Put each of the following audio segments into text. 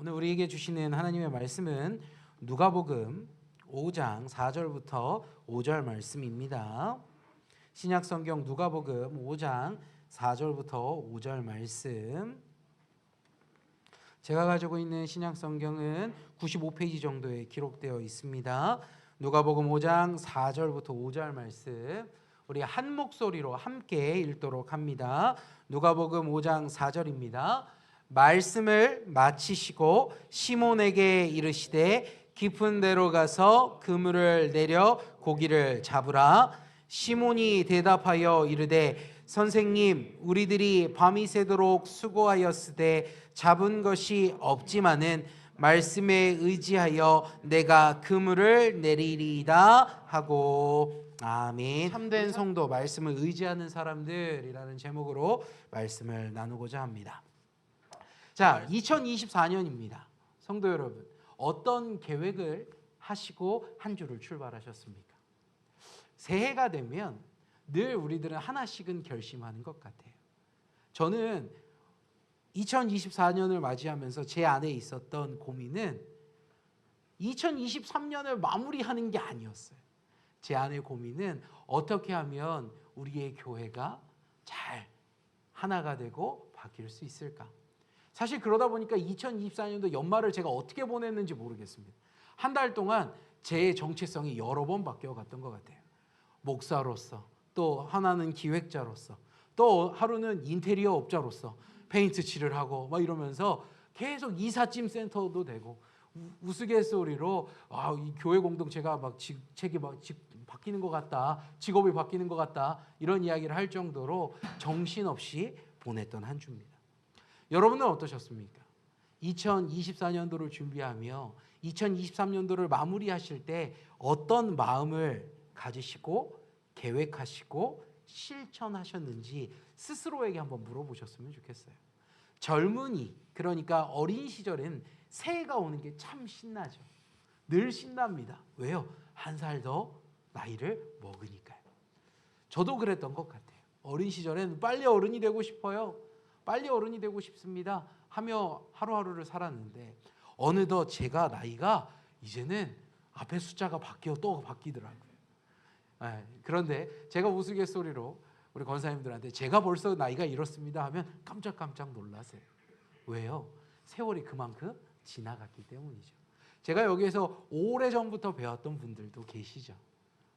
오늘 우리에게 주시는 하나님의 말씀은 누가복음 5장 4절부터 5절 말씀입니다. 신약성경 누가복음 5장 4절부터 5절 말씀. 제가 가지고 있는 신약성경은 95페이지 정도에 기록되어 있습니다. 누가복음 5장 4절부터 5절 말씀 우리 한 목소리로 함께 읽도록 합니다. 누가복음 5장 4절입니다. 말씀을 마치시고 시몬에게 이르시되 깊은 데로 가서 그물을 내려 고기를 잡으라. 시몬이 대답하여 이르되 선생님, 우리들이 밤이 새도록 수고하였으되 잡은 것이 없지만은 말씀에 의지하여 내가 그물을 내리리이다 하고. 아멘. 참된 성도, 말씀을 의지하는 사람들이라는 제목으로 말씀을 나누고자 합니다. 자, 2024년입니다. 성도 여러분, 어떤 계획을 하시고 한 주를 출발하셨습니까? 새해가 되면 늘 우리들은 하나씩은 결심하는 것 같아요. 저는 2024년을 맞이하면서 제 안에 있었던 고민은 2023년을 마무리하는 게 아니었어요. 제 안의 고민은 어떻게 하면 우리의 교회가 잘 하나가 되고 바뀔 수 있을까? 사실 그러다 보니까 2024년도 연말을 제가 어떻게 보냈는지 모르겠습니다. 한 달 동안 제 정체성이 여러 번 바뀌어갔던 것 같아요. 목사로서, 또 하나는 기획자로서, 또 하루는 인테리어 업자로서 페인트 칠을 하고 막 이러면서 계속 이삿짐 센터도 되고 우스갯소리로 이 교회 공동체가 막 직책이 바뀌는 것 같다, 직업이 바뀌는 것 같다 이런 이야기를 할 정도로 정신없이 보냈던 한 주입니다. 여러분은 어떠셨습니까? 2024년도를 준비하며 2023년도를 마무리하실 때 어떤 마음을 가지시고 계획하시고 실천하셨는지 스스로에게 한번 물어보셨으면 좋겠어요. 젊은이, 그러니까 어린 시절엔 새해가 오는 게 참 신나죠. 늘 신납니다. 왜요? 한 살 더 나이를 먹으니까요. 저도 그랬던 것 같아요. 어린 시절엔 빨리 어른이 되고 싶어요. 빨리 어른이 되고 싶습니다 하며 하루하루를 살았는데 어느덧 제가 나이가 이제는 앞에 숫자가 또 바뀌더라고요. 그런데 제가 우스갯소리로 우리 권사님들한테 제가 벌써 나이가 이렇습니다 하면 깜짝깜짝 놀라세요. 왜요? 세월이 그만큼 지나갔기 때문이죠. 제가 여기에서 오래전부터 배웠던 분들도 계시죠.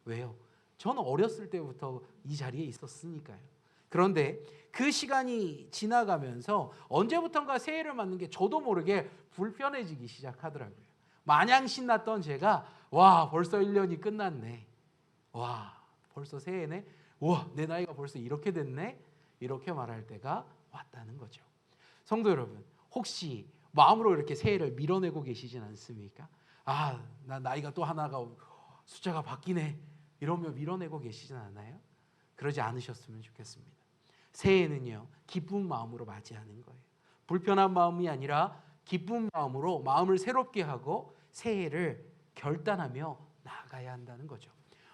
왜요? 저는 어렸을 때부터 이 자리에 있었으니까요. 그런데 그 시간이 지나가면서 언제부턴가 새해를 맞는 게 저도 모르게 불편해지기 시작하더라고요. 마냥 신났던 제가 벌써 1년이 끝났네. 벌써 새해네. 내 나이가 벌써 이렇게 됐네. 이렇게 말할 때가 왔다는 거죠. 성도 여러분, 혹시 마음으로 이렇게 새해를 밀어내고 계시진 않습니까? 나 나이가 또 하나가 숫자가 바뀌네. 이러며 밀어내고 계시진 않아요? 그러지 않으셨으면 좋겠습니다. 새해는요, 기쁜 마음으로 맞이하는 거예요. 불편한 마음이 아니라 기쁜 마음으로 마음을 새롭게 하고 새해를 결단하며 나아가야 한다는 거죠.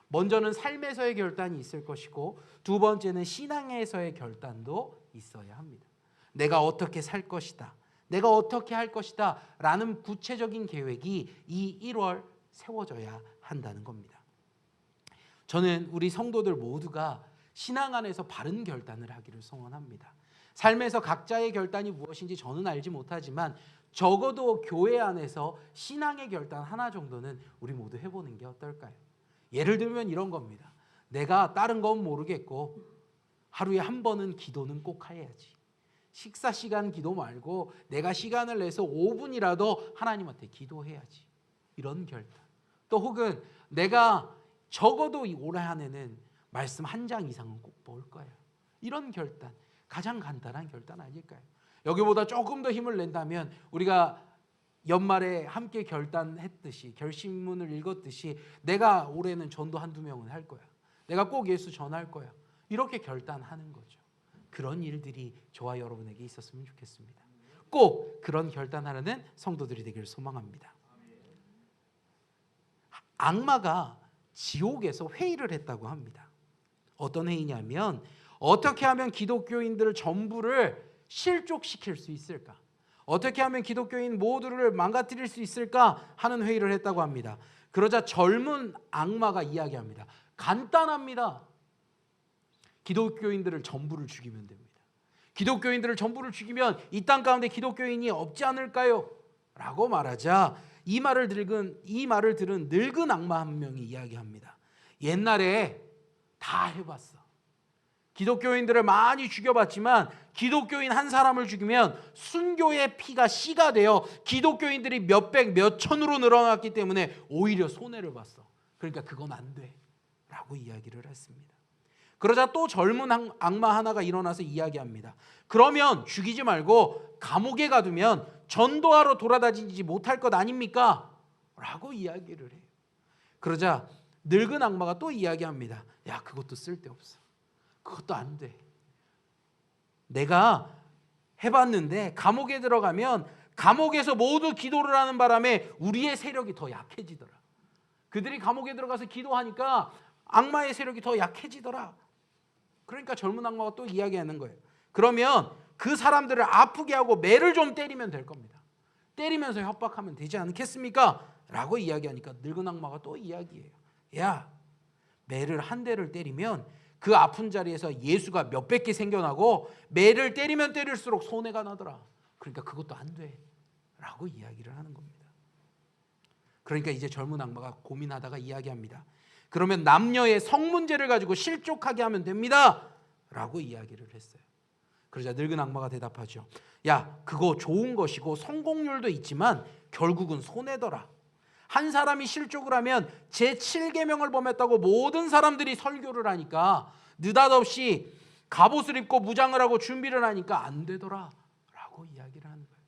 먼저는 삶에서의 결단이 있을 것이고 두 번째는 신앙에서의 결단도 있어야 합니다. 내가 어떻게 살 것이다, 내가 어떻게 할 것이다 라는 구체적인 계획이 이 1월 세워져야 한다는 겁니다. 저는 우리 성도들 모두가 신앙 안에서 바른 결단을 하기를 소원합니다. 삶에서 각자의 결단이 무엇인지 저는 알지 못하지만 적어도 교회 안에서 신앙의 결단 하나 정도는 우리 모두 해보는 게 어떨까요? 예를 들면 이런 겁니다. 내가 다른 건 모르겠고 하루에 한 번은 기도는 꼭 해야지. 식사 시간 기도 말고 내가 시간을 내서 5분이라도 하나님한테 기도해야지. 이런 결단. 또 혹은 내가 적어도 올해 한 해는 말씀 한 장 이상은 꼭 볼 거예요. 이런 결단, 가장 간단한 결단 아닐까요? 여기보다 조금 더 힘을 낸다면 우리가 연말에 함께 결단했듯이 결심문을 읽었듯이 내가 올해는 전도 한두 명은 할 거야. 내가 꼭 예수 전할 거야. 이렇게 결단하는 거죠. 그런 일들이 저와 여러분에게 있었으면 좋겠습니다. 꼭 그런 결단하는 성도들이 되기를 소망합니다. 악마가 지옥에서 회의를 했다고 합니다. 어떤 회의냐면 어떻게 하면 기독교인들을 전부를 실족시킬 수 있을까? 어떻게 하면 기독교인 모두를 망가뜨릴 수 있을까 하는 회의를 했다고 합니다. 그러자 젊은 악마가 이야기합니다. 간단합니다. 기독교인들을 전부를 죽이면 됩니다. 기독교인들을 전부를 죽이면 이 땅 가운데 기독교인이 없지 않을까요? 라고 말하자 이 말을 들은 늙은 악마 한 명이 이야기합니다. 옛날에 다 해봤어. 기독교인들을 많이 죽여봤지만 기독교인 한 사람을 죽이면 순교의 피가 씨가 되어 기독교인들이 몇백 몇천으로 늘어났기 때문에 오히려 손해를 봤어. 그러니까 그건 안 돼 라고 이야기를 했습니다. 그러자 또 젊은 악마 하나가 일어나서 이야기합니다. 그러면 죽이지 말고 감옥에 가두면 전도하러 돌아다니지 못할 것 아닙니까? 라고 이야기를 해요. 그러자 늙은 악마가 또 이야기합니다. 야, 그것도 쓸데없어. 그것도 안 돼. 내가 해봤는데 감옥에 들어가면 감옥에서 모두 기도를 하는 바람에 우리의 세력이 더 약해지더라. 그들이 감옥에 들어가서 기도하니까 악마의 세력이 더 약해지더라. 그러니까 젊은 악마가 또 이야기하는 거예요. 그러면 그 사람들을 아프게 하고 매를 좀 때리면 될 겁니다. 때리면서 협박하면 되지 않겠습니까? 라고 이야기하니까 늙은 악마가 또 이야기해요. 야, 매를 한 대를 때리면 그 아픈 자리에서 예수가 몇백 개 생겨나고 매를 때리면 때릴수록 손해가 나더라. 그러니까 그것도 안 돼. 라고 이야기를 하는 겁니다. 그러니까 이제 젊은 악마가 고민하다가 이야기합니다. 그러면 남녀의 성 문제를 가지고 실족하게 하면 됩니다. 라고 이야기를 했어요. 그러자 늙은 악마가 대답하죠. 야, 그거 좋은 것이고 성공률도 있지만 결국은 손해더라. 한 사람이 실족을 하면 제7계명을 범했다고 모든 사람들이 설교를 하니까 느닷없이 갑옷을 입고 무장을 하고 준비를 하니까 안 되더라 라고 이야기를 하는 거예요.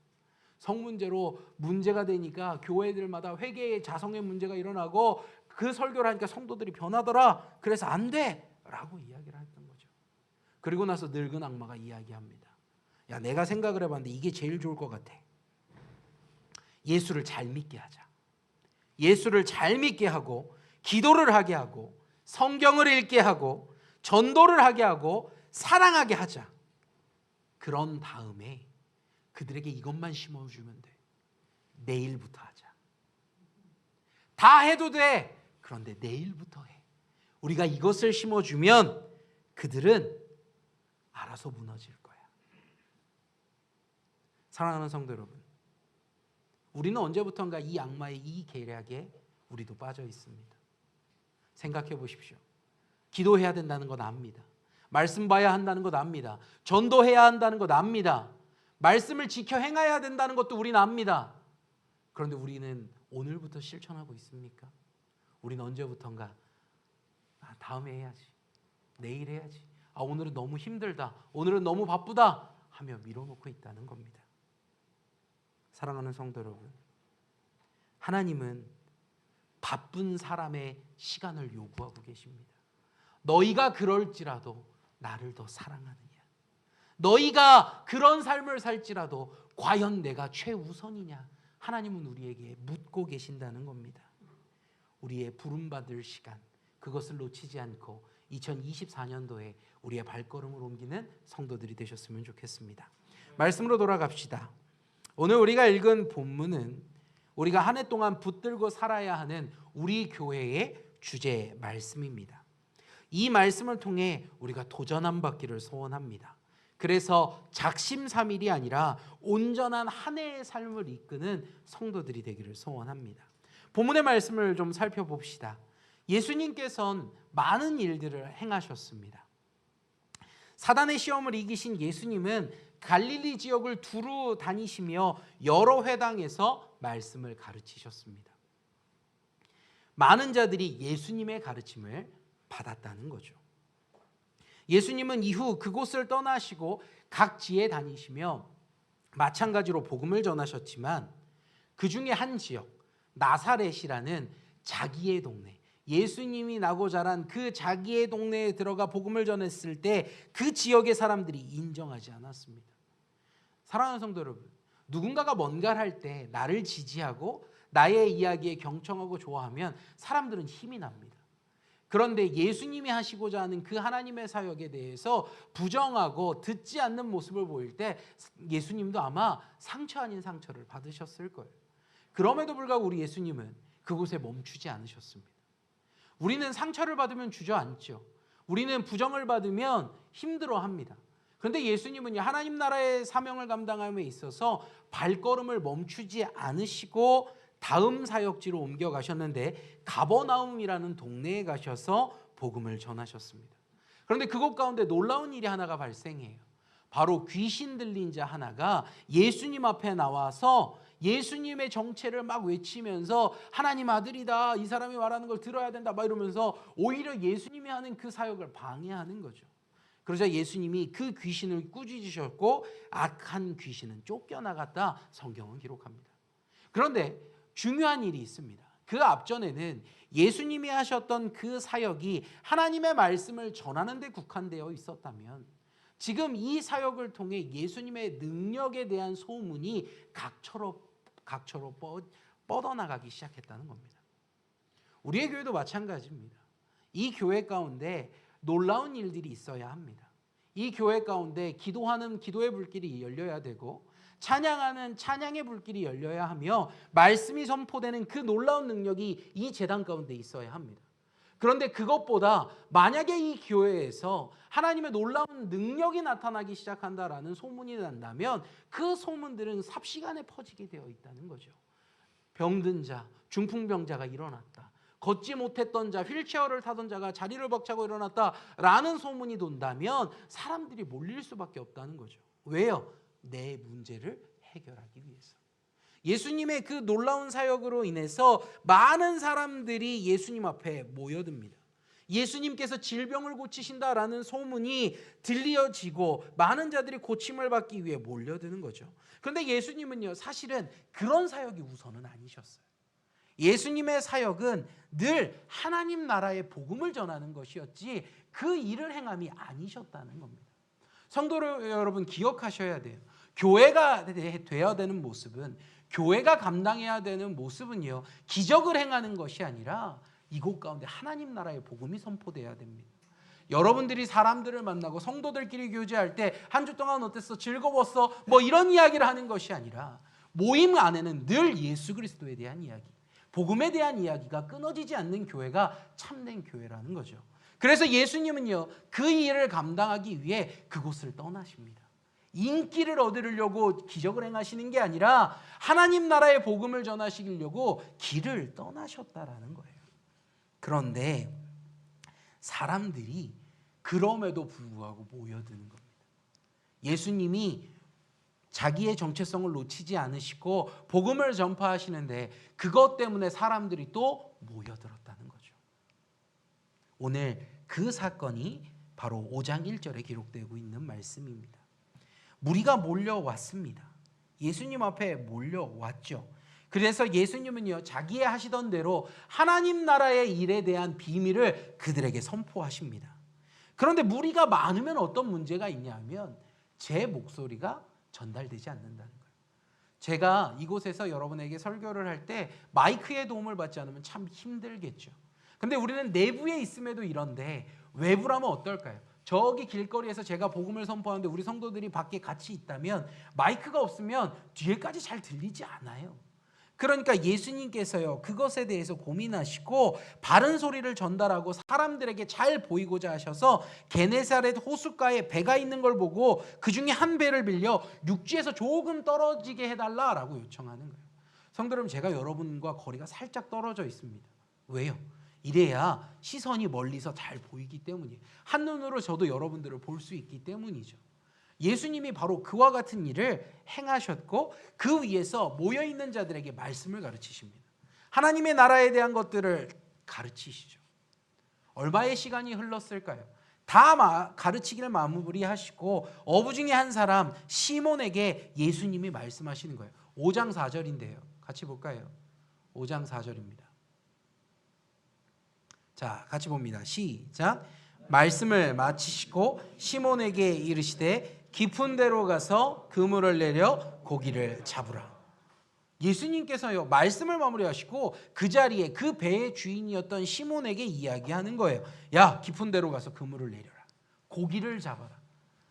성문제로 문제가 되니까 교회들마다 회개의 자성의 문제가 일어나고 그 설교를 하니까 성도들이 변하더라. 그래서 안 돼 라고 이야기를 했던 거죠. 그리고 나서 늙은 악마가 이야기합니다. 야, 내가 생각을 해봤는데 이게 제일 좋을 것 같아. 예수를 잘 믿게 하자. 예수를 잘 믿게 하고 기도를 하게 하고 성경을 읽게 하고 전도를 하게 하고 사랑하게 하자. 그런 다음에 그들에게 이것만 심어주면 돼. 내일부터 하자. 다 해도 돼. 그런데 내일부터 해. 우리가 이것을 심어주면 그들은 알아서 무너질 거야. 사랑하는 성도 여러분, 우리는 언제부턴가 이 악마의 이 계략에 우리도 빠져 있습니다. 생각해 보십시오. 기도해야 된다는 건 압니다. 말씀 봐야 한다는 것 압니다. 전도해야 한다는 것 압니다. 말씀을 지켜 행해야 된다는 것도 우리는 압니다. 그런데 우리는 오늘부터 실천하고 있습니까? 우리는 언제부턴가 다음에 해야지, 내일 해야지, 오늘은 너무 힘들다, 오늘은 너무 바쁘다 하며 밀어놓고 있다는 겁니다. 사랑하는 성도 여러분, 하나님은 바쁜 사람의 시간을 요구하고 계십니다. 너희가 그럴지라도 나를 더 사랑하느냐? 너희가 그런 삶을 살지라도 과연 내가 최우선이냐? 하나님은 우리에게 묻고 계신다는 겁니다. 우리의 부름받을 시간, 그것을 놓치지 않고 2024년도에 우리의 발걸음을 옮기는 성도들이 되셨으면 좋겠습니다. 말씀으로 돌아갑시다. 오늘 우리가 읽은 본문은 우리가 한 해 동안 붙들고 살아야 하는 우리 교회의 주제 말씀입니다. 이 말씀을 통해 우리가 도전함 받기를 소원합니다. 그래서 작심삼일이 아니라 온전한 한 해의 삶을 이끄는 성도들이 되기를 소원합니다. 본문의 말씀을 좀 살펴봅시다. 예수님께서는 많은 일들을 행하셨습니다. 사단의 시험을 이기신 예수님은 갈릴리 지역을 두루 다니시며 여러 회당에서 말씀을 가르치셨습니다. 많은 자들이 예수님의 가르침을 받았다는 거죠. 예수님은 이후 그곳을 떠나시고 각 지에 다니시며 마찬가지로 복음을 전하셨지만 그 중에 한 지역, 나사렛이라는 자기의 동네, 예수님이 나고 자란 그 자기의 동네에 들어가 복음을 전했을 때 그 지역의 사람들이 인정하지 않았습니다. 사랑하는 성도 여러분, 누군가가 뭔가를 할 때 나를 지지하고 나의 이야기에 경청하고 좋아하면 사람들은 힘이 납니다. 그런데 예수님이 하시고자 하는 그 하나님의 사역에 대해서 부정하고 듣지 않는 모습을 보일 때 예수님도 아마 상처 아닌 상처를 받으셨을 거예요. 그럼에도 불구하고 우리 예수님은 그곳에 멈추지 않으셨습니다. 우리는 상처를 받으면 주저앉죠. 우리는 부정을 받으면 힘들어합니다. 그런데 예수님은 하나님 나라의 사명을 감당함에 있어서 발걸음을 멈추지 않으시고 다음 사역지로 옮겨가셨는데 가버나움이라는 동네에 가셔서 복음을 전하셨습니다. 그런데 그곳 가운데 놀라운 일이 하나가 발생해요. 바로 귀신 들린 자 하나가 예수님 앞에 나와서 예수님의 정체를 막 외치면서 하나님 아들이다, 이 사람이 말하는 걸 들어야 된다 막 이러면서 오히려 예수님이 하는 그 사역을 방해하는 거죠. 그러자 예수님이 그 귀신을 꾸짖으셨고 악한 귀신은 쫓겨나갔다 성경은 기록합니다. 그런데 중요한 일이 있습니다. 그 앞전에는 예수님이 하셨던 그 사역이 하나님의 말씀을 전하는 데 국한되어 있었다면 지금 이 사역을 통해 예수님의 능력에 대한 소문이 각처로 뻗어나가기 시작했다는 겁니다. 우리의 교회도 마찬가지입니다. 이 교회 가운데 놀라운 일들이 있어야 합니다. 이 교회 가운데 기도하는 기도의 불길이 열려야 되고 찬양하는 찬양의 불길이 열려야 하며 말씀이 선포되는 그 놀라운 능력이 이 제단 가운데 있어야 합니다. 그런데 그것보다 만약에 이 교회에서 하나님의 놀라운 능력이 나타나기 시작한다라는 소문이 난다면 그 소문들은 삽시간에 퍼지게 되어 있다는 거죠. 병든 자, 중풍병자가 일어났다. 걷지 못했던 자, 휠체어를 타던 자가 자리를 벅차고 일어났다라는 소문이 돈다면 사람들이 몰릴 수밖에 없다는 거죠. 왜요? 내 문제를 해결하기 위해서. 예수님의 그 놀라운 사역으로 인해서 많은 사람들이 예수님 앞에 모여듭니다. 예수님께서 질병을 고치신다라는 소문이 들려지고 많은 자들이 고침을 받기 위해 몰려드는 거죠. 그런데 예수님은요, 사실은 그런 사역이 우선은 아니셨어요. 예수님의 사역은 늘 하나님 나라의 복음을 전하는 것이었지 그 일을 행함이 아니셨다는 겁니다. 성도 여러분 기억하셔야 돼요. 교회가 되어야 되는 모습은, 교회가 감당해야 되는 모습은요, 기적을 행하는 것이 아니라 이곳 가운데 하나님 나라의 복음이 선포되어야 됩니다. 여러분들이 사람들을 만나고 성도들끼리 교제할 때 한 주 동안 어땠어? 즐거웠어? 뭐 이런 이야기를 하는 것이 아니라 모임 안에는 늘 예수 그리스도에 대한 이야기, 복음에 대한 이야기가 끊어지지 않는 교회가 참된 교회라는 거죠. 그래서 예수님은요, 그 일을 감당하기 위해 그곳을 떠나십니다. 인기를 얻으려고 기적을 행하시는 게 아니라 하나님 나라의 복음을 전하시려고 길을 떠나셨다라는 거예요. 그런데 사람들이 그럼에도 불구하고 모여드는 겁니다. 예수님이 자기의 정체성을 놓치지 않으시고 복음을 전파하시는데 그것 때문에 사람들이 또 모여들었다는 거죠. 오늘 그 사건이 바로 5장 1절에 기록되고 있는 말씀입니다. 무리가 몰려왔습니다. 예수님 앞에 몰려왔죠. 그래서 예수님은요, 자기의 하시던 대로 하나님 나라의 일에 대한 비밀을 그들에게 선포하십니다. 그런데 무리가 많으면 어떤 문제가 있냐면 제 목소리가 전달되지 않는다는 거예요. 제가 이곳에서 여러분에게 설교를 할 때 마이크의 도움을 받지 않으면 참 힘들겠죠. 근데 우리는 내부에 있음에도 이런데 외부라면 어떨까요? 저기 길거리에서 제가 복음을 선포하는데 우리 성도들이 밖에 같이 있다면 마이크가 없으면 뒤에까지 잘 들리지 않아요. 그러니까 예수님께서요, 그것에 대해서 고민하시고 바른 소리를 전달하고 사람들에게 잘 보이고자 하셔서 게네사렛 호숫가에 배가 있는 걸 보고 그 중에 한 배를 빌려 육지에서 조금 떨어지게 해달라라고 요청하는 거예요. 성도 여러분, 제가 여러분과 거리가 살짝 떨어져 있습니다. 왜요? 이래야 시선이 멀리서 잘 보이기 때문이에요. 한눈으로 저도 여러분들을 볼 수 있기 때문이죠. 예수님이 바로 그와 같은 일을 행하셨고 그 위에서 모여있는 자들에게 말씀을 가르치십니다. 하나님의 나라에 대한 것들을 가르치시죠. 얼마의 시간이 흘렀을까요? 다 가르치기를 마무리하시고 어부 중에 한 사람 시몬에게 예수님이 말씀하시는 거예요. 5장 4절인데요. 같이 볼까요? 5장 4절입니다. 자, 같이 봅니다. 시작. 말씀을 마치시고 시몬에게 이르시되 깊은 데로 가서 그물을 내려 고기를 잡으라. 예수님께서요 말씀을 마무리하시고 그 자리에 그 배의 주인이었던 시몬에게 이야기하는 거예요. 야, 깊은 데로 가서 그물을 내려라. 고기를 잡아라.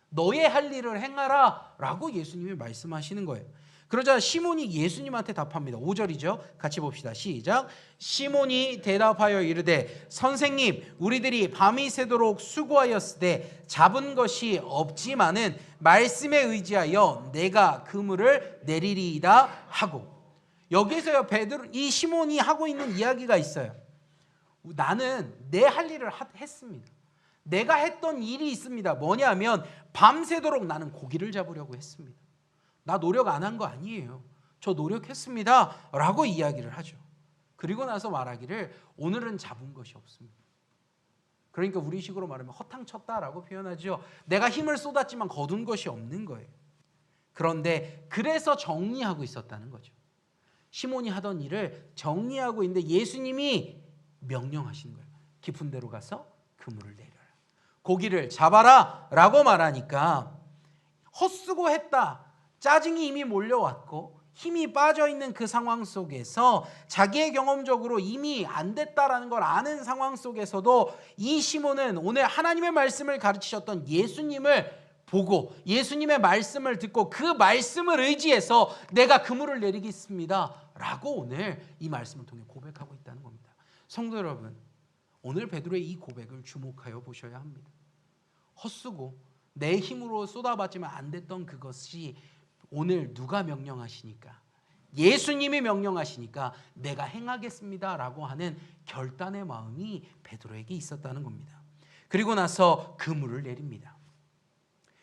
너의 할 일을 행하라 라고 예수님이 말씀하시는 거예요. 그러자 시몬이 예수님한테 답합니다. 5절이죠. 같이 봅시다. 시작. 시몬이 대답하여 이르되 선생님, 우리들이 밤이 새도록 수고하였으되 잡은 것이 없지만은 말씀에 의지하여 내가 그물을 내리리이다 하고. 여기서요 베드로, 이 시몬이 하고 있는 이야기가 있어요. 나는 내 할 일을 했습니다. 내가 했던 일이 있습니다. 뭐냐면 밤새도록 나는 고기를 잡으려고 했습니다. 나 노력 안 한 거 아니에요. 저 노력했습니다 라고 이야기를 하죠. 그리고 나서 말하기를 오늘은 잡은 것이 없습니다. 그러니까 우리식으로 말하면 허탕쳤다라고 표현하죠. 내가 힘을 쏟았지만 거둔 것이 없는 거예요. 그런데 그래서 정리하고 있었다는 거죠. 시몬이 하던 일을 정리하고 있는데 예수님이 명령하신 거예요. 깊은 데로 가서 그물을 내려라. 고기를 잡아라 라고 말하니까 헛수고했다. 짜증이 이미 몰려왔고 힘이 빠져있는 그 상황 속에서 자기의 경험적으로 이미 안 됐다라는 걸 아는 상황 속에서도 이 시몬은 오늘 하나님의 말씀을 가르치셨던 예수님을 보고 예수님의 말씀을 듣고 그 말씀을 의지해서 내가 그물을 내리겠습니다 라고 오늘 이 말씀을 통해 고백하고 있다는 겁니다. 성도 여러분, 오늘 베드로의 이 고백을 주목하여 보셔야 합니다. 헛수고 내 힘으로 쏟아봤지만 안 됐던 그것이 오늘 누가 명령하시니까, 예수님이 명령하시니까 내가 행하겠습니다 라고 하는 결단의 마음이 베드로에게 있었다는 겁니다. 그리고 나서 그물을 내립니다.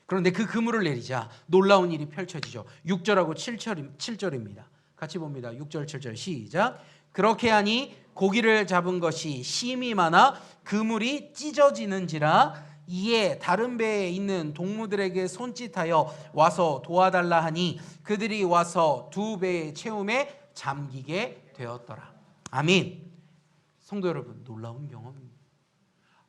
그런데 그 그물을 내리자 놀라운 일이 펼쳐지죠. 6절하고 7절입니다. 같이 봅니다. 6절 7절 시작. 그렇게 하니 고기를 잡은 것이 심이 많아 그물이 찢어지는지라 이에 다른 배에 있는 동무들에게 손짓하여 와서 도와달라 하니 그들이 와서 두 배의 채움에 잠기게 되었더라. 아멘. 성도 여러분, 놀라운 경험입니다.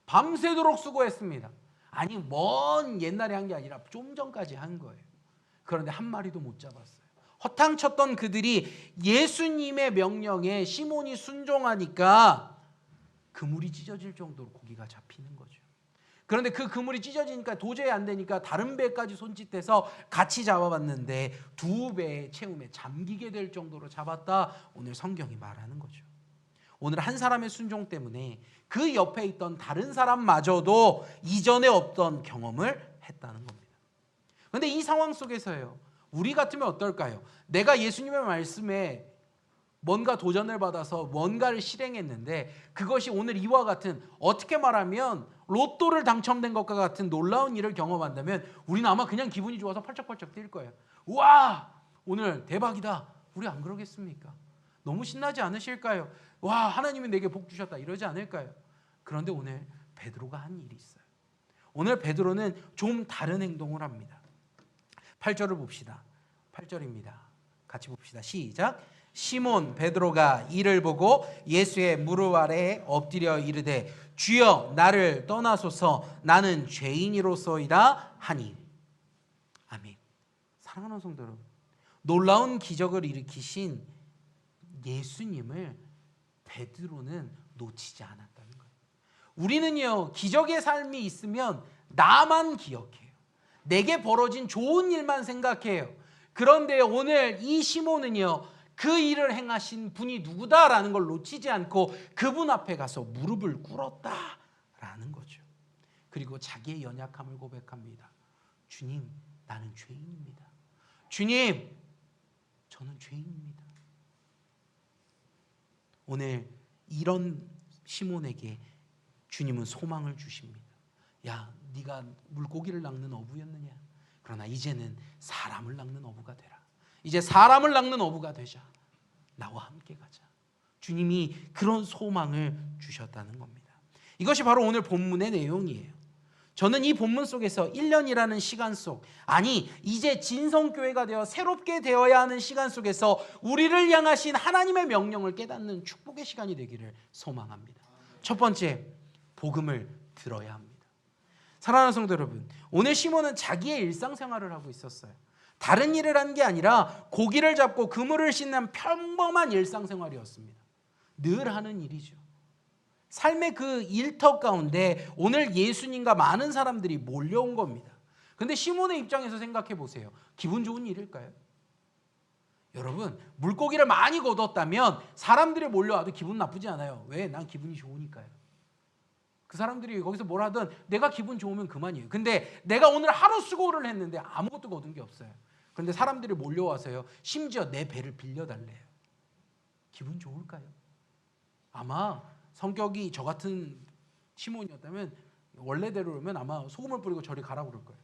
밤새도록 수고했습니다. 아니 먼 옛날에 한 게 아니라 좀 전까지 한 거예요. 그런데 한 마리도 못 잡았어요. 허탕쳤던 그들이 예수님의 명령에 시몬이 순종하니까 그물이 찢어질 정도로 고기가 잡히는 거죠. 그런데 그 그물이 찢어지니까 도저히 안 되니까 다른 배까지 손짓해서 같이 잡아봤는데 두 배의 채움에 잠기게 될 정도로 잡았다. 오늘 성경이 말하는 거죠. 오늘 한 사람의 순종 때문에 그 옆에 있던 다른 사람마저도 이전에 없던 경험을 했다는 겁니다. 그런데 이 상황 속에서요, 우리 같으면 어떨까요? 내가 예수님의 말씀에 뭔가 도전을 받아서 뭔가를 실행했는데 그것이 오늘 이와 같은, 어떻게 말하면 로또를 당첨된 것과 같은 놀라운 일을 경험한다면 우리는 아마 그냥 기분이 좋아서 펄쩍펄쩍 뛸 거예요. 우와, 오늘 대박이다. 우리 안 그러겠습니까? 너무 신나지 않으실까요? 와, 하나님이 내게 복 주셨다 이러지 않을까요? 그런데 오늘 베드로가 한 일이 있어요. 오늘 베드로는 좀 다른 행동을 합니다. 8절을 봅시다. 8절입니다. 같이 봅시다. 시작. 시몬 베드로가 이를 보고 예수의 무릎 아래에 엎드려 이르되 주여 나를 떠나소서 나는 죄인이로소이다 하니. 아멘. 사랑하는 성도 여러분, 놀라운 기적을 일으키신 예수님을 베드로는 놓치지 않았다는 거예요. 우리는요, 기적의 삶이 있으면 나만 기억해요. 내게 벌어진 좋은 일만 생각해요. 그런데 오늘 이 시몬은요, 그 일을 행하신 분이 누구다라는 걸 놓치지 않고 그분 앞에 가서 무릎을 꿇었다라는 거죠. 그리고 자기의 연약함을 고백합니다. 주님, 나는 죄인입니다. 주님, 저는 죄인입니다. 오늘 이런 시몬에게 주님은 소망을 주십니다. 야, 네가 물고기를 낚는 어부였느냐? 그러나 이제는 사람을 낚는 어부가 되라. 이제 사람을 낚는 어부가 되자. 나와 함께 가자. 주님이 그런 소망을 주셨다는 겁니다. 이것이 바로 오늘 본문의 내용이에요. 저는 이 본문 속에서 1년이라는 시간 속, 아니 이제 진성교회가 되어 새롭게 되어야 하는 시간 속에서 우리를 향하신 하나님의 명령을 깨닫는 축복의 시간이 되기를 소망합니다. 첫 번째, 복음을 들어야 합니다. 사랑하는 성도 여러분, 오늘 시몬은 자기의 일상생활을 하고 있었어요. 다른 일을 한 게 아니라 고기를 잡고 그물을 씻는 평범한 일상생활이었습니다. 늘 하는 일이죠. 삶의 그 일터 가운데 오늘 예수님과 많은 사람들이 몰려온 겁니다. 근데 시몬의 입장에서 생각해 보세요. 기분 좋은 일일까요? 여러분, 물고기를 많이 거뒀다면 사람들이 몰려와도 기분 나쁘지 않아요. 왜? 난 기분이 좋으니까요. 그 사람들이 거기서 뭘 하든 내가 기분 좋으면 그만이에요. 근데 내가 오늘 하루 수고를 했는데 아무것도 거둔 게 없어요. 그런데 사람들이 몰려와서요, 심지어 내 배를 빌려달래요. 기분 좋을까요? 아마 성격이 저 같은 시몬이었다면 원래대로면 아마 소금을 뿌리고 저리 가라고 그럴 거예요.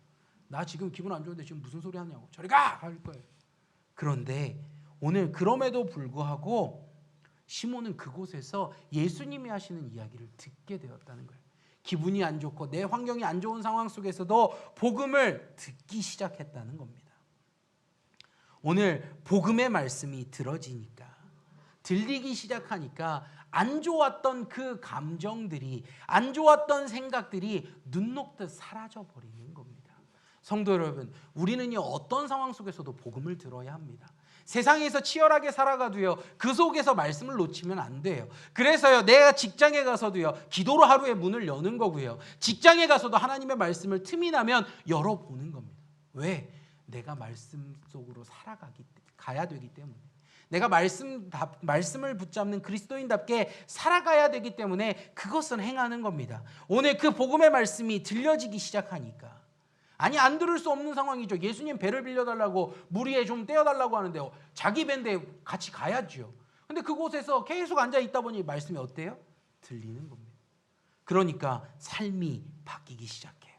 나 지금 기분 안 좋은데 지금 무슨 소리 하냐고. 저리 가! 할 거예요. 그런데 오늘 그럼에도 불구하고 시몬은 그곳에서 예수님이 하시는 이야기를 듣게 되었다는 거예요. 기분이 안 좋고 내 환경이 안 좋은 상황 속에서도 복음을 듣기 시작했다는 겁니다. 오늘 복음의 말씀이 들어지니까, 들리기 시작하니까 안 좋았던 그 감정들이, 안 좋았던 생각들이 눈 녹듯 사라져 버리는 겁니다. 성도 여러분, 우리는요, 어떤 상황 속에서도 복음을 들어야 합니다. 세상에서 치열하게 살아가도요, 그 속에서 말씀을 놓치면 안 돼요. 그래서요, 내가 직장에 가서도요, 기도로 하루의 문을 여는 거고요, 직장에 가서도 하나님의 말씀을 틈이 나면 열어보는 겁니다. 왜? 내가 말씀 속으로 가야 되기 때문에. 내가 말씀을 붙잡는 그리스도인답게 살아가야 되기 때문에 그것은 행하는 겁니다. 오늘 그 복음의 말씀이 들려지기 시작하니까, 아니 안 들을 수 없는 상황이죠. 예수님 배를 빌려달라고, 무리에 좀 떼어달라고 하는데 자기 배인데 같이 가야죠. 근데 그곳에서 계속 앉아 있다 보니 말씀이 어때요? 들리는 겁니다. 그러니까 삶이 바뀌기 시작해요.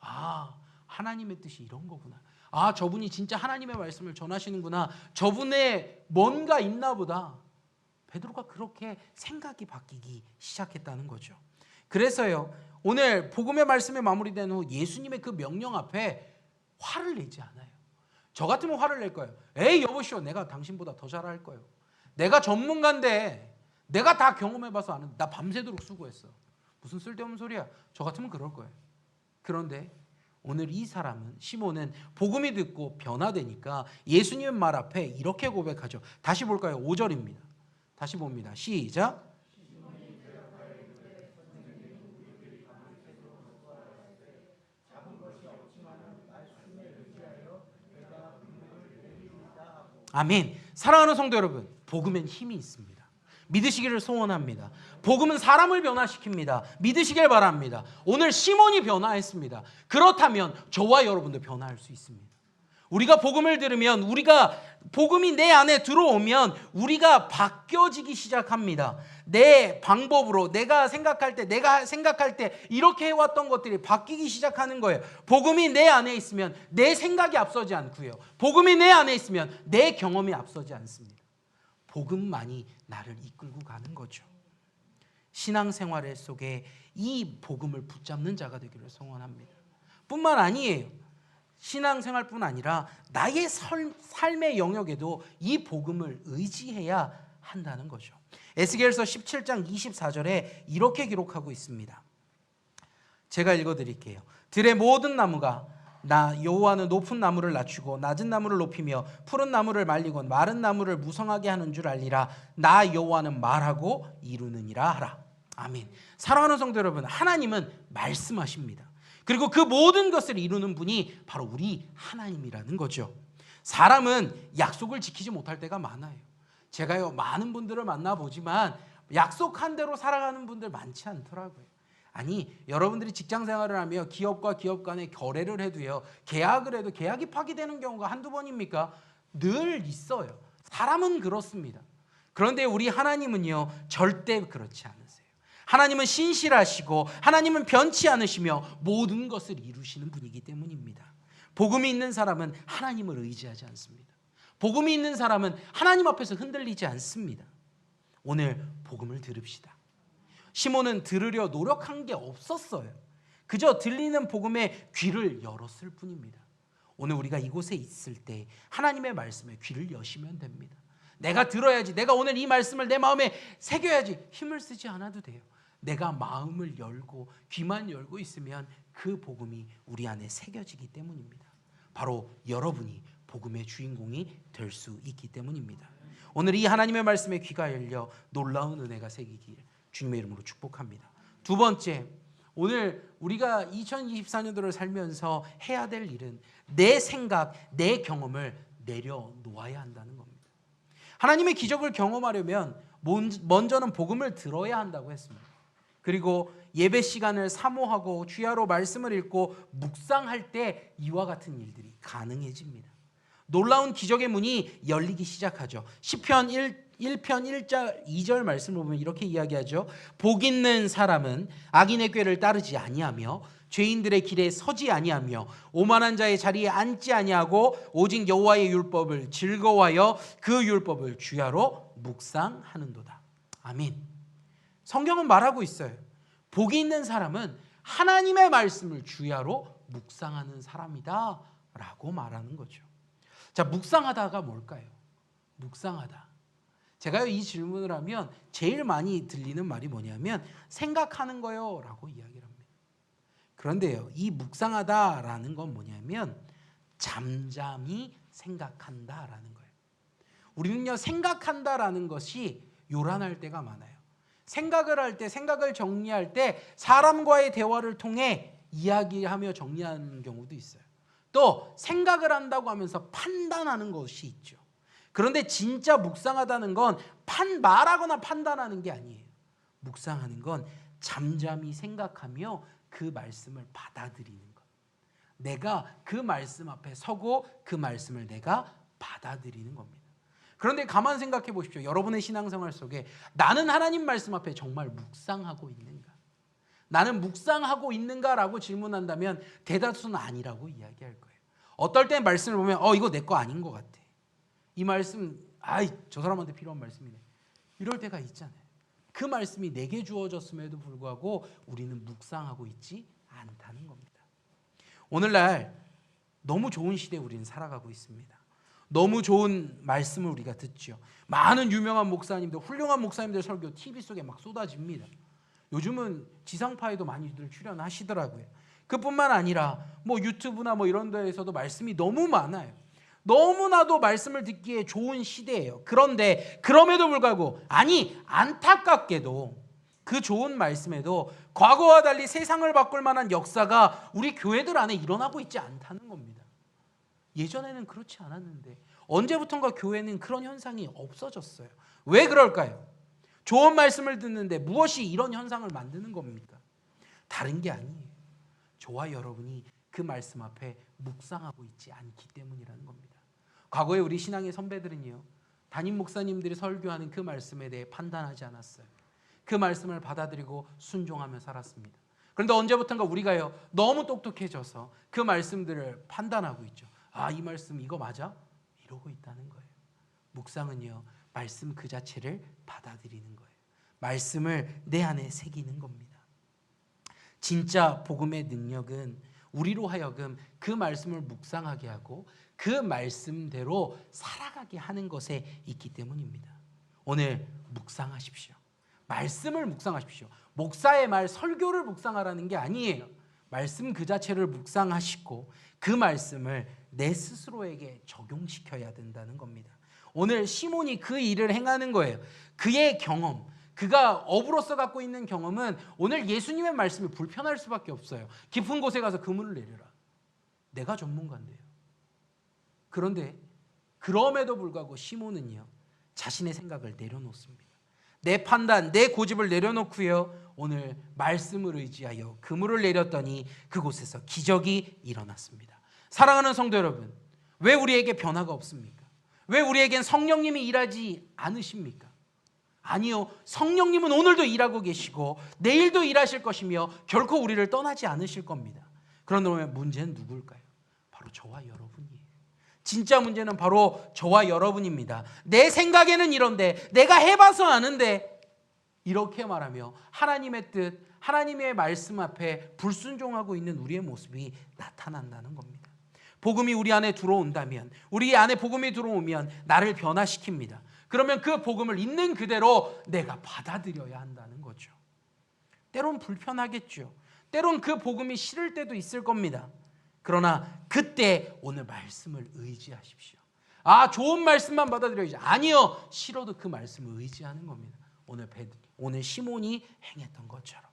아, 하나님의 뜻이 이런 거구나. 아, 저분이 진짜 하나님의 말씀을 전하시는구나. 저분의 뭔가 있나 보다. 베드로가 그렇게 생각이 바뀌기 시작했다는 거죠. 그래서요, 오늘 복음의 말씀에 마무리된 후 예수님의 그 명령 앞에 화를 내지 않아요. 저 같으면 화를 낼 거예요. 에이 여보시오, 내가 당신보다 더 잘할 거예요. 내가 전문가인데, 내가 다 경험해봐서 아는데 나 밤새도록 수고했어. 무슨 쓸데없는 소리야. 저 같으면 그럴 거예요. 그런데 오늘 이 사람은, 시몬은 복음이 듣고 변화되니까 예수님의 말 앞에 이렇게 고백하죠. 다시 볼까요? 5절입니다. 다시 봅니다. 시작. 아멘. 사랑하는 성도 여러분, 복음엔 힘이 있습니다. 믿으시기를 소원합니다. 복음은 사람을 변화시킵니다. 믿으시길 바랍니다. 오늘 시몬이 변화했습니다. 그렇다면 저와 여러분도 변화할 수 있습니다. 우리가 복음을 들으면, 우리가 복음이 내 안에 들어오면 우리가 바뀌어지기 시작합니다. 내 방법으로, 내가 생각할 때 이렇게 해왔던 것들이 바뀌기 시작하는 거예요. 복음이 내 안에 있으면 내 생각이 앞서지 않고요, 복음이 내 안에 있으면 내 경험이 앞서지 않습니다. 복음만이 나를 이끌고 가는 거죠. 신앙생활 속에 이 복음을 붙잡는 자가 되기를 소원합니다. 뿐만 아니에요. 신앙생활뿐 아니라 나의 삶의 영역에도 이 복음을 의지해야 한다는 거죠. 에스겔서 17장 24절에 이렇게 기록하고 있습니다. 제가 읽어드릴게요. 들의 모든 나무가 나 여호와는 높은 나무를 낮추고 낮은 나무를 높이며 푸른 나무를 말리고 마른 나무를 무성하게 하는 줄 알리라. 나 여호와는 말하고 이루느니라 하라. 아멘. 사랑하는 성도 여러분, 하나님은 말씀하십니다. 그리고 그 모든 것을 이루는 분이 바로 우리 하나님이라는 거죠. 사람은 약속을 지키지 못할 때가 많아요. 제가요, 많은 분들을 만나보지만 약속한 대로 살아가는 분들 많지 않더라고요. 아니, 여러분들이 직장 생활을 하며 기업과 기업 간에 거래를 해도요, 계약을 해도 계약이 파기되는 경우가 한두 번입니까? 늘 있어요. 사람은 그렇습니다. 그런데 우리 하나님은요, 절대 그렇지 않으세요. 하나님은 신실하시고 하나님은 변치 않으시며 모든 것을 이루시는 분이기 때문입니다. 복음이 있는 사람은 하나님을 의지하지 않습니다. 복음이 있는 사람은 하나님 앞에서 흔들리지 않습니다. 오늘 복음을 들읍시다. 시몬은 들으려 노력한 게 없었어요. 그저 들리는 복음에 귀를 열었을 뿐입니다. 오늘 우리가 이곳에 있을 때 하나님의 말씀에 귀를 여시면 됩니다. 내가 들어야지, 내가 오늘 이 말씀을 내 마음에 새겨야지, 힘을 쓰지 않아도 돼요. 내가 마음을 열고 귀만 열고 있으면 그 복음이 우리 안에 새겨지기 때문입니다. 바로 여러분이 복음의 주인공이 될 수 있기 때문입니다. 오늘 이 하나님의 말씀에 귀가 열려 놀라운 은혜가 생기길 주님의 이름으로 축복합니다. 두 번째, 오늘 우리가 2024년도를 살면서 해야 될 일은 내 생각, 내 경험을 내려놓아야 한다는 겁니다. 하나님의 기적을 경험하려면 먼저는 복음을 들어야 한다고 했습니다. 그리고 예배 시간을 사모하고 주야로 말씀을 읽고 묵상할 때 이와 같은 일들이 가능해집니다. 놀라운 기적의 문이 열리기 시작하죠. 시편 1편 1절 2절 말씀을 보면 이렇게 이야기하죠. 복 있는 사람은 악인의 꾀를 따르지 아니하며 죄인들의 길에 서지 아니하며 오만한 자의 자리에 앉지 아니하고 오직 여호와의 율법을 즐거워하여 그 율법을 주야로 묵상하는도다. 아멘. 성경은 말하고 있어요. 복이 있는 사람은 하나님의 말씀을 주야로 묵상하는 사람이다 라고 말하는 거죠. 자, 묵상하다가 뭘까요? 묵상하다. 제가 이 질문을 하면 제일 많이 들리는 말이 뭐냐면 생각하는 거요 라고 이야기를 합니다. 그런데요, 이 묵상하다라는 건 뭐냐면 잠잠히 생각한다라는 거예요. 우리는요, 생각한다라는 것이 요란할 때가 많아요. 생각을 할 때, 생각을 정리할 때 사람과의 대화를 통해 이야기하며 정리하는 경우도 있어요. 또 생각을 한다고 하면서 판단하는 것이 있죠. 그런데 진짜 묵상하다는 건 말하거나 판단하는 게 아니에요. 묵상하는 건 잠잠히 생각하며 그 말씀을 받아들이는 것. 내가 그 말씀 앞에 서고 그 말씀을 내가 받아들이는 겁니다. 그런데 가만 생각해 보십시오. 여러분의 신앙생활 속에 나는 하나님 말씀 앞에 정말 묵상하고 있는가? 나는 묵상하고 있는가라고 질문한다면 대다수는 아니라고 이야기할 거예요. 어떨 때 말씀을 보면 이거 내 거 아닌 것 같아. 이 말씀 저 사람한테 필요한 말씀이네. 이럴 때가 있잖아요. 그 말씀이 내게 주어졌음에도 불구하고 우리는 묵상하고 있지 않다는 겁니다. 오늘날 너무 좋은 시대에 우리는 살아가고 있습니다. 너무 좋은 말씀을 우리가 듣죠. 많은 유명한 목사님들, 훌륭한 목사님들 설교 TV 속에 막 쏟아집니다. 요즘은 지상파에도 많이들 출연하시더라고요. 그뿐만 아니라 유튜브나 이런 데에서도 말씀이 너무 많아요. 너무나도 말씀을 듣기에 좋은 시대예요. 그런데 그럼에도 불구하고 안타깝게도 그 좋은 말씀에도 과거와 달리 세상을 바꿀 만한 역사가 우리 교회들 안에 일어나고 있지 않다는 겁니다. 예전에는 그렇지 않았는데 언제부턴가 교회는 그런 현상이 없어졌어요. 왜 그럴까요? 좋은 말씀을 듣는데 무엇이 이런 현상을 만드는 겁니까? 다른 게 아니에요. 저와 여러분이 그 말씀 앞에 묵상하고 있지 않기 때문이라는 겁니다. 과거에 우리 신앙의 선배들은요, 담임 목사님들이 설교하는 그 말씀에 대해 판단하지 않았어요. 그 말씀을 받아들이고 순종하며 살았습니다. 그런데 언제부턴가 우리가요, 너무 똑똑해져서 그 말씀들을 판단하고 있죠. 이 말씀 이거 맞아? 이러고 있다는 거예요. 묵상은요, 말씀 그 자체를 받아들이는 거예요. 말씀을 내 안에 새기는 겁니다. 진짜 복음의 능력은 우리로 하여금 그 말씀을 묵상하게 하고 그 말씀대로 살아가게 하는 것에 있기 때문입니다. 오늘 묵상하십시오. 말씀을 묵상하십시오. 목사의 말, 설교를 묵상하라는 게 아니에요. 말씀 그 자체를 묵상하시고 그 말씀을 내 스스로에게 적용시켜야 된다는 겁니다. 오늘 시몬이 그 일을 행하는 거예요. 그의 경험, 그가 업으로서 갖고 있는 경험은 오늘 예수님의 말씀이 불편할 수밖에 없어요. 깊은 곳에 가서 그물을 내려라. 내가 전문가인데요. 그런데 그럼에도 불구하고 시몬은요, 자신의 생각을 내려놓습니다. 내 판단, 내 고집을 내려놓고요, 오늘 말씀을 의지하여 그물을 내렸더니 그곳에서 기적이 일어났습니다. 사랑하는 성도 여러분, 왜 우리에게 변화가 없습니까? 왜 우리에겐 성령님이 일하지 않으십니까? 아니요, 성령님은 오늘도 일하고 계시고 내일도 일하실 것이며 결코 우리를 떠나지 않으실 겁니다. 그런데 문제는 누굴까요? 바로 저와 여러분이에요. 진짜 문제는 바로 저와 여러분입니다. 내 생각에는 이런데, 내가 해봐서 아는데, 이렇게 말하며 하나님의 뜻, 하나님의 말씀 앞에 불순종하고 있는 우리의 모습이 나타난다는 겁니다. 복음이 우리 안에 들어온다면, 우리 안에 복음이 들어오면 나를 변화시킵니다. 그러면 그 복음을 있는 그대로 내가 받아들여야 한다는 거죠. 때론 불편하겠죠. 때론 그 복음이 싫을 때도 있을 겁니다. 그러나 그때 오늘 말씀을 의지하십시오. 좋은 말씀만 받아들여야지. 아니요. 싫어도 그 말씀을 의지하는 겁니다. 오늘 시몬이 행했던 것처럼.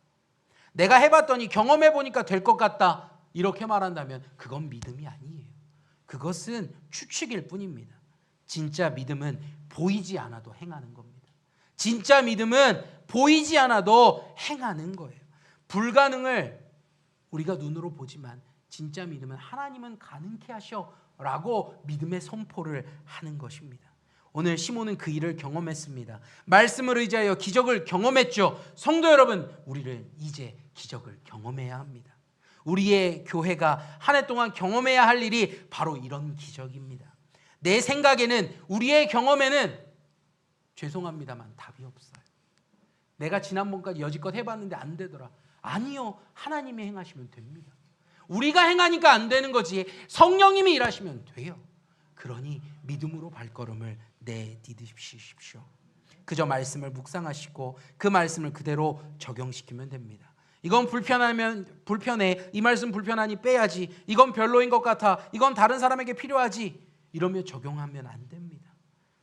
내가 해봤더니 경험해보니까 될 것 같다. 이렇게 말한다면 그건 믿음이 아니에요. 그것은 추측일 뿐입니다. 진짜 믿음은 보이지 않아도 행하는 겁니다. 진짜 믿음은 보이지 않아도 행하는 거예요. 불가능을 우리가 눈으로 보지만 진짜 믿음은 하나님은 가능케 하셔라고 믿음의 선포를 하는 것입니다. 오늘 시몬은 그 일을 경험했습니다. 말씀을 의지하여 기적을 경험했죠. 성도 여러분, 우리를 이제 기적을 경험해야 합니다. 우리의 교회가 한 해 동안 경험해야 할 일이 바로 이런 기적입니다. 내 생각에는, 우리의 경험에는 죄송합니다만 답이 없어요. 내가 지난번까지 여지껏 해봤는데 안 되더라. 아니요. 하나님이 행하시면 됩니다. 우리가 행하니까 안 되는 거지 성령님이 일하시면 돼요. 그러니 믿음으로 발걸음을 내디디십시오. 그저 말씀을 묵상하시고 그 말씀을 그대로 적용시키면 됩니다. 이건 불편해. 이 말씀 불편하니 빼야지. 이건 별로인 것 같아. 이건 다른 사람에게 필요하지. 이러면 적용하면 안 됩니다.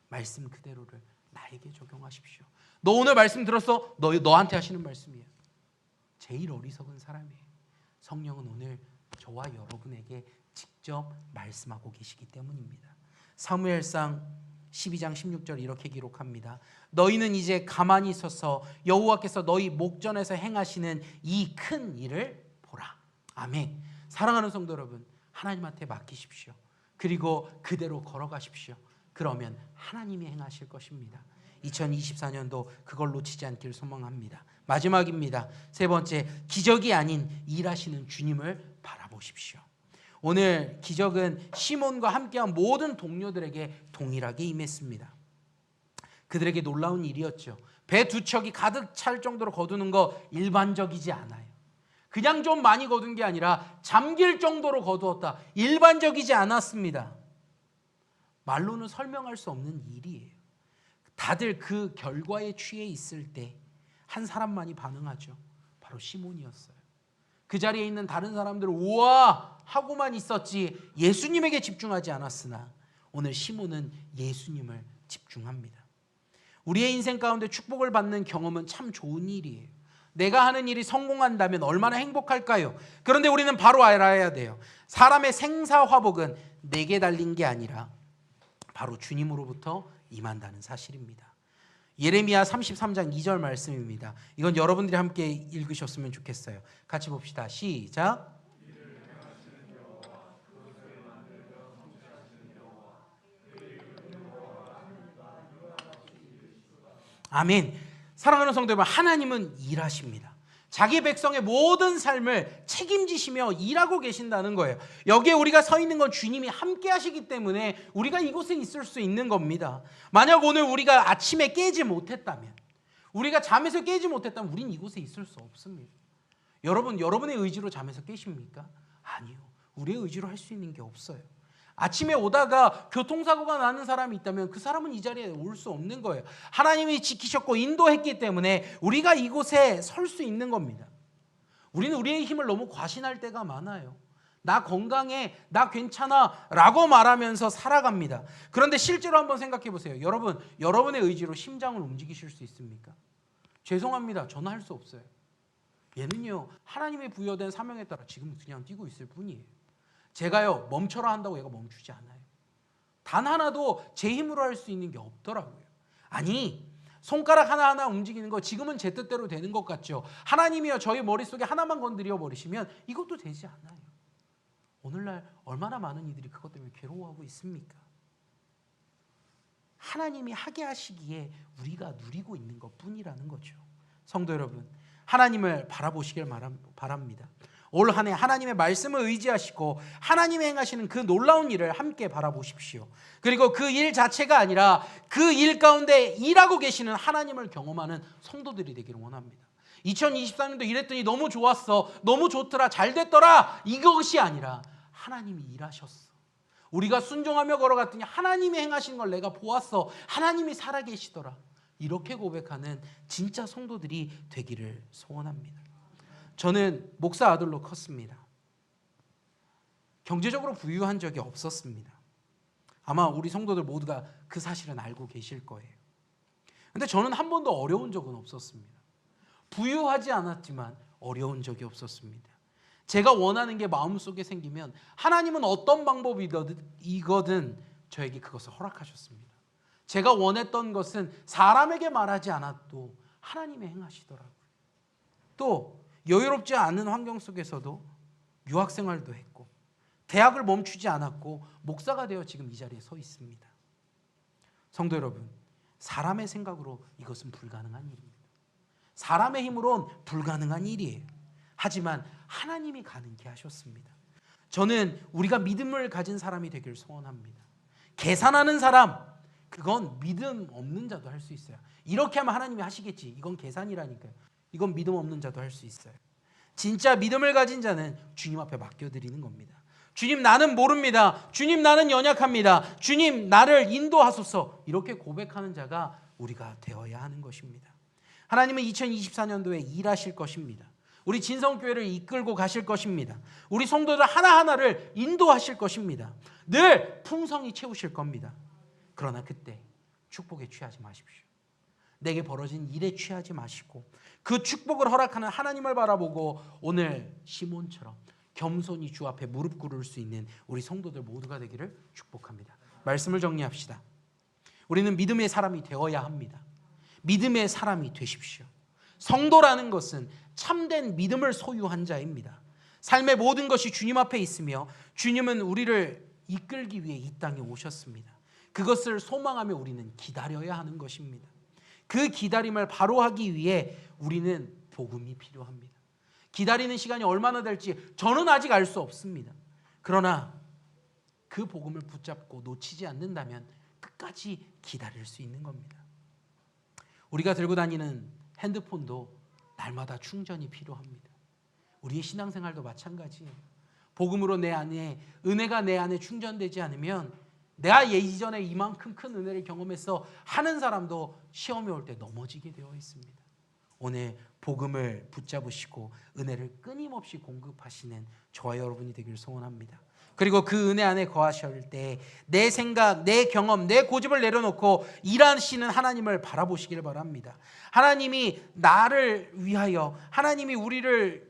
말씀 그대로를 나에게 적용하십시오. 너 오늘 말씀 들었어? 너한테 하시는 말씀이에요. 제일 어리석은 사람이에요. 성령은 오늘 저와 여러분에게 직접 말씀하고 계시기 때문입니다. 사무엘상 12장 16절 이렇게 기록합니다. 너희는 이제 가만히 있어서 여호와께서 너희 목전에서 행하시는 이 큰 일을 보라. 아멘. 사랑하는 성도 여러분, 하나님한테 맡기십시오. 그리고 그대로 걸어가십시오. 그러면 하나님이 행하실 것입니다. 2024년도 그걸 놓치지 않기를 소망합니다. 마지막입니다. 세 번째, 기적이 아닌 일하시는 주님을 바라보십시오. 오늘 기적은 시몬과 함께한 모든 동료들에게 동일하게 임했습니다. 그들에게 놀라운 일이었죠. 배 2척이 가득 찰 정도로 거두는 거 일반적이지 않아요. 그냥 좀 많이 거둔 게 아니라 잠길 정도로 거두었다. 일반적이지 않았습니다. 말로는 설명할 수 없는 일이에요. 다들 그 결과에 취해 있을 때 한 사람만이 반응하죠. 바로 시몬이었어요. 그 자리에 있는 다른 사람들은 우와 하고만 있었지 예수님에게 집중하지 않았으나 오늘 시몬은 예수님을 집중합니다. 우리의 인생 가운데 축복을 받는 경험은 참 좋은 일이에요. 내가 하는 일이 성공한다면 얼마나 행복할까요? 그런데 우리는 바로 알아야 돼요. 사람의 생사화복은 내게 달린 게 아니라 바로 주님으로부터 임한다는 사실입니다. 예레미야 33장 2절 말씀입니다. 이건 여러분들이 함께 읽으셨으면 좋겠어요. 같이 봅시다. 시작. 아멘. 사랑하는 성도 여러분, 하나님은 일하십니다. 자기 백성의 모든 삶을 책임지시며 일하고 계신다는 거예요. 여기에 우리가 서 있는 건 주님이 함께 하시기 때문에 우리가 이곳에 있을 수 있는 겁니다. 만약 오늘 우리가 아침에 깨지 못했다면, 우리가 잠에서 깨지 못했다면 우린 이곳에 있을 수 없습니다. 여러분의 의지로 잠에서 깨십니까? 아니요. 우리의 의지로 할 수 있는 게 없어요. 아침에 오다가 교통사고가 나는 사람이 있다면 그 사람은 이 자리에 올 수 없는 거예요. 하나님이 지키셨고 인도했기 때문에 우리가 이곳에 설 수 있는 겁니다. 우리는 우리의 힘을 너무 과신할 때가 많아요. 나 건강해, 나 괜찮아 라고 말하면서 살아갑니다. 그런데 실제로 한번 생각해 보세요. 여러분의 의지로 심장을 움직이실 수 있습니까? 죄송합니다. 저는 할 수 없어요. 얘는요, 하나님의 부여된 사명에 따라 지금 그냥 뛰고 있을 뿐이에요. 제가요 멈춰라 한다고 얘가 멈추지 않아요. 단 하나도 제 힘으로 할 수 있는 게 없더라고요. 아니, 손가락 하나하나 움직이는 거 지금은 제 뜻대로 되는 것 같죠. 하나님이요 저희 머릿속에 하나만 건드려 버리시면 이것도 되지 않아요. 오늘날 얼마나 많은 이들이 그것 때문에 괴로워하고 있습니까? 하나님이 하게 하시기에 우리가 누리고 있는 것뿐이라는 거죠. 성도 여러분, 하나님을 바라보시길 바랍니다. 올 한 해 하나님의 말씀을 의지하시고 하나님이 행하시는 그 놀라운 일을 함께 바라보십시오. 그리고 그 일 자체가 아니라 그 일 가운데 일하고 계시는 하나님을 경험하는 성도들이 되기를 원합니다. 2024년도 이랬더니 너무 좋았어, 너무 좋더라, 잘 됐더라, 이것이 아니라 하나님이 일하셨어. 우리가 순종하며 걸어갔더니 하나님이 행하신 걸 내가 보았어, 하나님이 살아계시더라. 이렇게 고백하는 진짜 성도들이 되기를 소원합니다. 저는 목사 아들로 컸습니다. 경제적으로 부유한 적이 없었습니다. 아마 우리 성도들 모두가 그 사실은 알고 계실 거예요. 근데 저는 한 번도 어려운 적은 없었습니다. 부유하지 않았지만 어려운 적이 없었습니다. 제가 원하는 게 마음속에 생기면 하나님은 어떤 방법이거든 저에게 그것을 허락하셨습니다. 제가 원했던 것은 사람에게 말하지 않아도 하나님이 행하시더라고요. 또 여유롭지 않은 환경 속에서도 유학생활도 했고 대학을 멈추지 않았고 목사가 되어 지금 이 자리에 서 있습니다. 성도 여러분, 사람의 생각으로 이것은 불가능한 일입니다. 사람의 힘으로는 불가능한 일이에요. 하지만 하나님이 가능케 하셨습니다. 저는 우리가 믿음을 가진 사람이 되길 소원합니다. 계산하는 사람, 그건 믿음 없는 자도 할 수 있어요. 이렇게 하면 하나님이 하시겠지. 이건 계산이라니까요. 이건 믿음 없는 자도 할 수 있어요. 진짜 믿음을 가진 자는 주님 앞에 맡겨드리는 겁니다. 주님, 나는 모릅니다. 주님, 나는 연약합니다. 주님, 나를 인도하소서. 이렇게 고백하는 자가 우리가 되어야 하는 것입니다. 하나님은 2024년도에 일하실 것입니다. 우리 진성교회를 이끌고 가실 것입니다. 우리 성도들 하나하나를 인도하실 것입니다. 늘 풍성히 채우실 겁니다. 그러나 그때 축복에 취하지 마십시오. 내게 벌어진 일에 취하지 마시고 그 축복을 허락하는 하나님을 바라보고 오늘 시몬처럼 겸손히 주 앞에 무릎 꿇을 수 있는 우리 성도들 모두가 되기를 축복합니다. 말씀을 정리합시다. 우리는 믿음의 사람이 되어야 합니다. 믿음의 사람이 되십시오. 성도라는 것은 참된 믿음을 소유한 자입니다. 삶의 모든 것이 주님 앞에 있으며 주님은 우리를 이끌기 위해 이 땅에 오셨습니다. 그것을 소망하며 우리는 기다려야 하는 것입니다. 그 기다림을 바로 하기 위해 우리는 복음이 필요합니다. 기다리는 시간이 얼마나 될지 저는 아직 알 수 없습니다. 그러나 그 복음을 붙잡고 놓치지 않는다면 끝까지 기다릴 수 있는 겁니다. 우리가 들고 다니는 핸드폰도 날마다 충전이 필요합니다. 우리의 신앙생활도 마찬가지예요. 복음으로 내 안에, 은혜가 내 안에 충전되지 않으면 내가 예전에 이만큼 큰 은혜를 경험해서 하는 사람도 시험이 올 때 넘어지게 되어 있습니다. 오늘 복음을 붙잡으시고 은혜를 끊임없이 공급하시는 저와 여러분이 되길 소원합니다. 그리고 그 은혜 안에 거하실 때 내 생각, 내 경험, 내 고집을 내려놓고 일하시는 하나님을 바라보시길 바랍니다. 하나님이 나를 위하여, 하나님이 우리를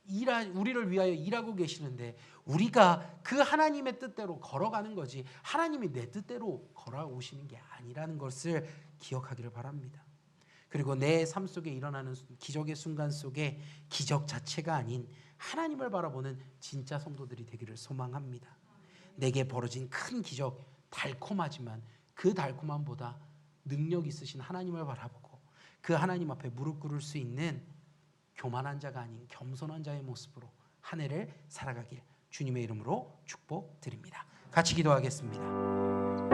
위하여 일하고 계시는데 우리가 그 하나님의 뜻대로 걸어가는 거지 하나님이 내 뜻대로 걸어오시는 게 아니라는 것을 기억하기를 바랍니다. 그리고 내 삶 속에 일어나는 기적의 순간 속에 기적 자체가 아닌 하나님을 바라보는 진짜 성도들이 되기를 소망합니다. 내게 벌어진 큰 기적, 달콤하지만 그 달콤함보다 능력 있으신 하나님을 바라보고 그 하나님 앞에 무릎 꿇을 수 있는 교만한 자가 아닌 겸손한 자의 모습으로 한 해를 살아가길 주님의 이름으로 축복드립니다. 같이 기도하겠습니다.